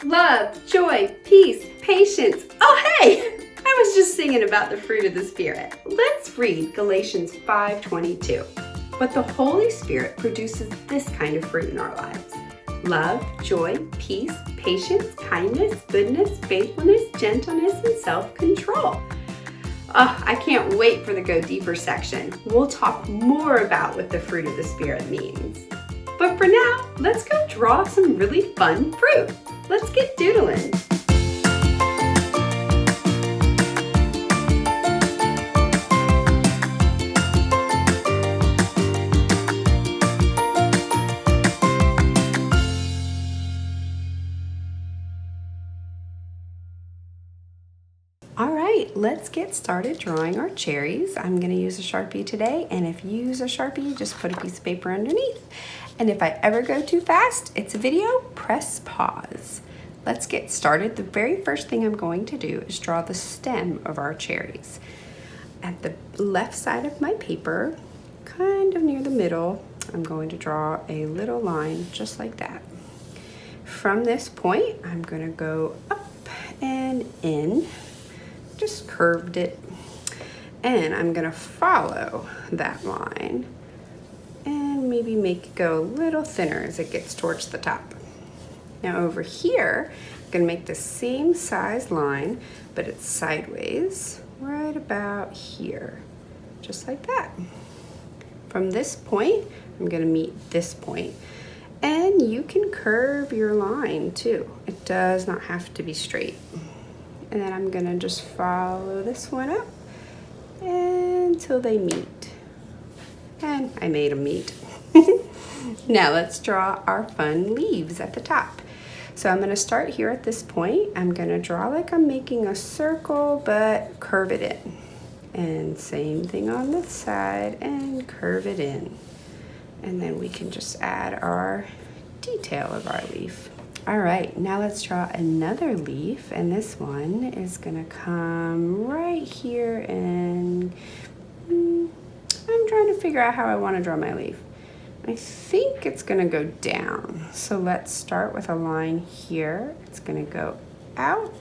love, joy, peace, patience. Oh, hey! I was just singing about the fruit of the Spirit. Let's read Galatians 5:22. But the Holy Spirit produces this kind of fruit in our lives: love, joy, peace, patience, kindness, goodness, faithfulness, gentleness, and self-control. I can't wait for the Go Deeper section. We'll talk more about what the fruit of the Spirit means. But for now, let's go draw some really fun fruit. Let's get doodling. All right, let's get started drawing our cherries. I'm going to use a Sharpie today, and if you use a Sharpie, just put a piece of paper underneath. And if I ever go too fast, it's a video, press pause. Let's get started. The very first thing I'm going to do is draw the stem of our cherries. At the left side of my paper, kind of near the middle, I'm going to draw a little line just like that. From this point, I'm going to go up and in. Just curved it, and I'm gonna follow that line and maybe make it go a little thinner as it gets towards the top. Now over here, I'm gonna make the same size line, but it's sideways, right about here, just like that. From this point, I'm gonna meet this point, and you can curve your line too. It does not have to be straight. And then I'm gonna just follow this one up until they meet. And I made them meet. Now let's draw our fun leaves at the top. So I'm gonna start here at this point. I'm gonna draw like I'm making a circle, but curve it in. And same thing on this side, and curve it in. And then we can just add our detail of our leaf. All right, now let's draw another leaf, and this one is gonna come right here, and I'm trying to figure out how I wanna draw my leaf. I think it's gonna go down. So let's start with a line here. It's gonna go out,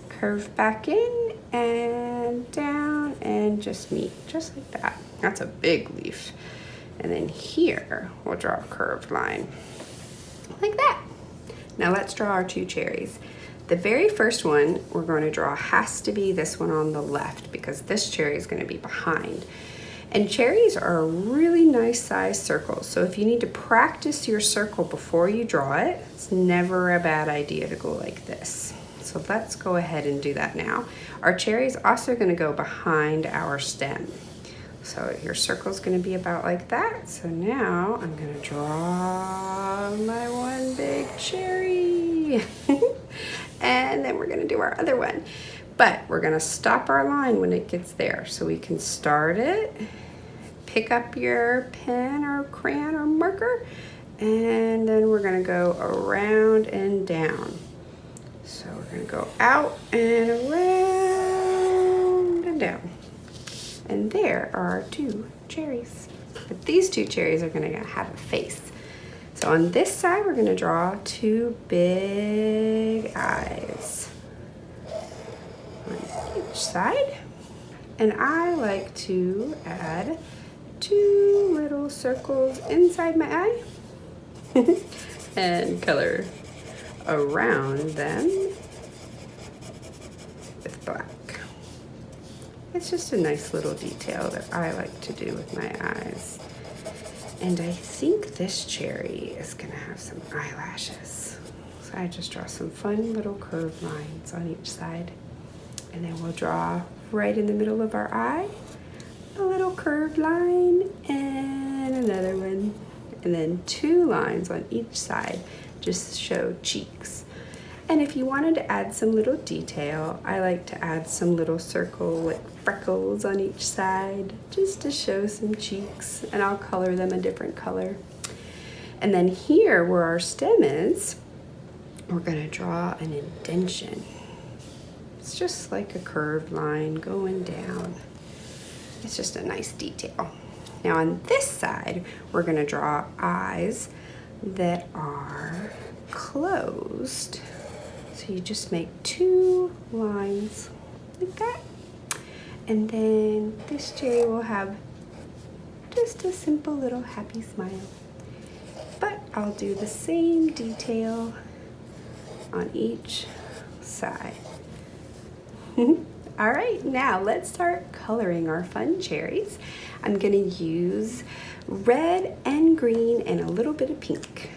curve back in, and down, and just meet, just like that. That's a big leaf. And then here, we'll draw a curved line, like that. Now let's draw our two cherries. The very first one we're going to draw has to be this one on the left, because this cherry is going to be behind. And cherries are really nice size circles. So if you need to practice your circle before you draw it, it's never a bad idea to go like this. So let's go ahead and do that now. Our cherry is also going to go behind our stem. So your circle's gonna be about like that. So now I'm gonna draw my one big cherry. And then we're gonna do our other one. But we're gonna stop our line when it gets there. So we can start it, pick up your pen or crayon or marker, and then we're gonna go around and down. So we're gonna go out and around and down. And there are our two cherries. But these two cherries are gonna have a face. So on this side, we're gonna draw two big eyes on each side. And I like to add two little circles inside my eye and color around them with black. It's just a nice little detail that I like to do with my eyes. And I think this cherry is gonna have some eyelashes. So I just draw some fun little curved lines on each side. And then we'll draw right in the middle of our eye, a little curved line and another one. And then two lines on each side just to show cheeks. And if you wanted to add some little detail, I like to add some little circle like freckles on each side just to show some cheeks, and I'll color them a different color. And then here where our stem is, we're gonna draw an indentation. It's just like a curved line going down. It's just a nice detail. Now on this side, we're gonna draw eyes that are closed So you just make 2 lines like that. And then this cherry will have just a simple little happy smile. But I'll do the same detail on each side. All right, now let's start coloring our fun cherries. I'm gonna use red and green and a little bit of pink.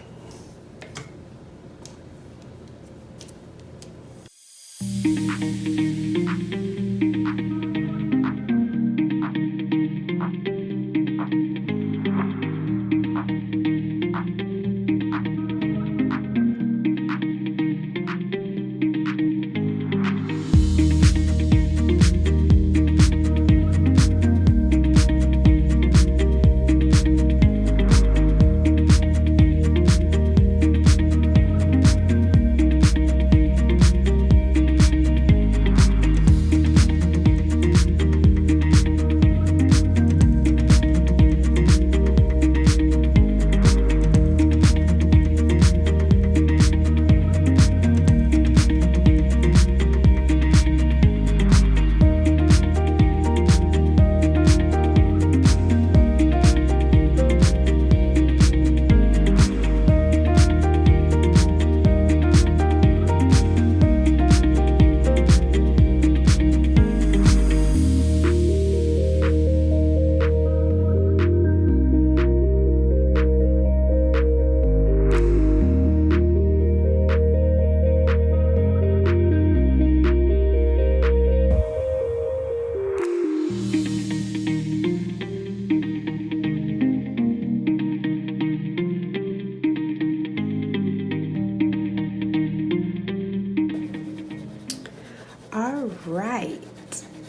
All right,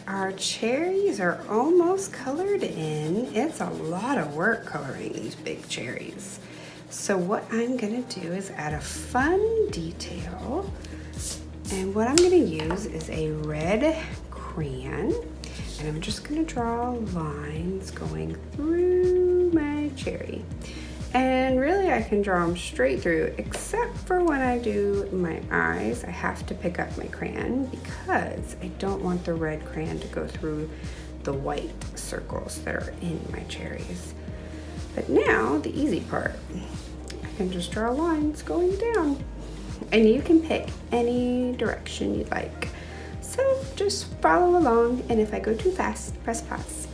our cherries are almost colored in. It's a lot of work coloring these big cherries. So what I'm gonna do is add a fun detail. And what I'm gonna use is a red crayon. And I'm just gonna draw lines going through my cherry. And really I can draw them straight through, except for when I do my eyes, I have to pick up my crayon because I don't want the red crayon to go through the white circles that are in my cherries. But now the easy part, I can just draw lines going down. And you can pick any direction you'd like. So just follow along, and if I go too fast, press pause.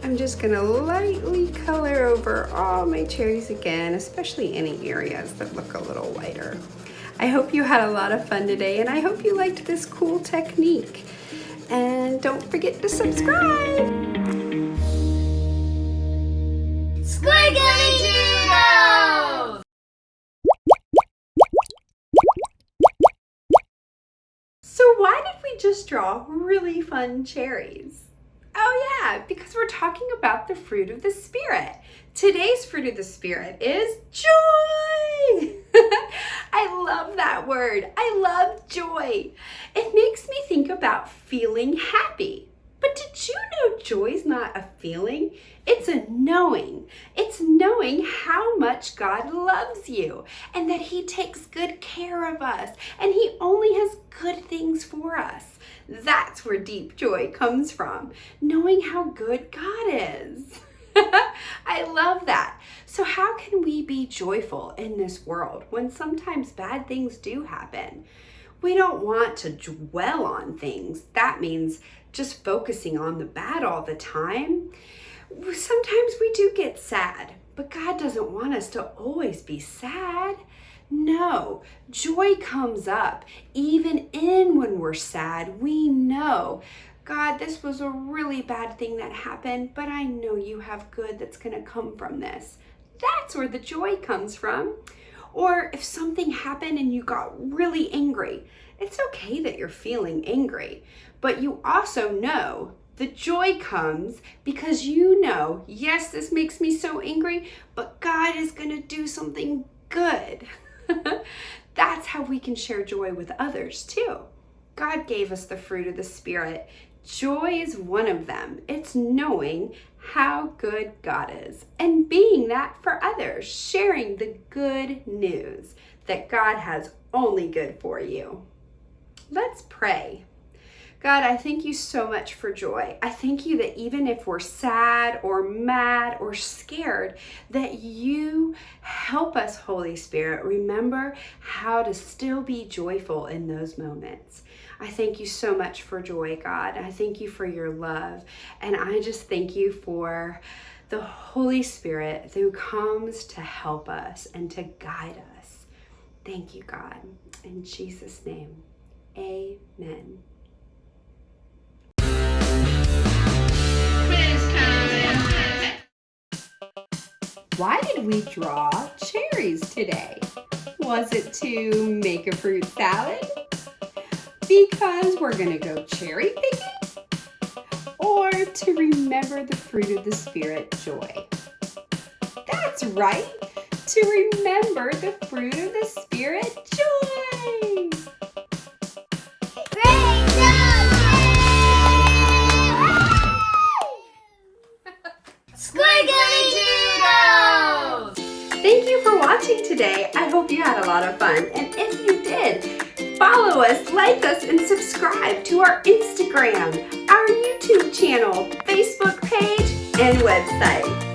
I'm just gonna lightly color over all my cherries again, especially any areas that look a little lighter. I hope you had a lot of fun today, and I hope you liked this cool technique. And don't forget to subscribe! Squiggly Doodles! So why did we just draw really fun cherries? Oh yeah, because we're talking about the fruit of the Spirit. Today's fruit of the Spirit is joy. I love that word. I love joy. It makes me think about feeling happy. But did you know joy's not a feeling? It's a knowing. It's knowing how much God loves you and that He takes good care of us and He only has good things for us. That's where deep joy comes from, knowing how good God is. I love that. So how can we be joyful in this world when sometimes bad things do happen? We don't want to dwell on things. That means just focusing on the bad all the time. Sometimes we do get sad, but God doesn't want us to always be sad. No, joy comes up even when we're sad. We know, God, this was a really bad thing that happened, but I know you have good that's going to come from this. That's where the joy comes from. Or if something happened and you got really angry, it's okay that you're feeling angry, but you also know the joy comes because you know, yes, this makes me so angry, but God is going to do something good. That's how we can share joy with others too. God gave us the fruit of the Spirit. Joy is one of them. It's knowing how good God is and being that for others, sharing the good news that God has only good for you. Let's pray. God, I thank you so much for joy. I thank you that even if we're sad or mad or scared, that you help us, Holy Spirit, remember how to still be joyful in those moments. I thank you so much for joy, God. I thank you for your love. And I just thank you for the Holy Spirit who comes to help us and to guide us. Thank you, God. In Jesus' name, amen. Why did we draw cherries today? Was it to make a fruit salad? Because we're gonna go cherry picking? Or to remember the fruit of the Spirit, joy? That's right, to remember the fruit of the Spirit, joy! Squiggly Doodles! Thank you for watching today. I hope you had a lot of fun. And if you did, follow us, like us, and subscribe to our Instagram, our YouTube channel, Facebook page, and website.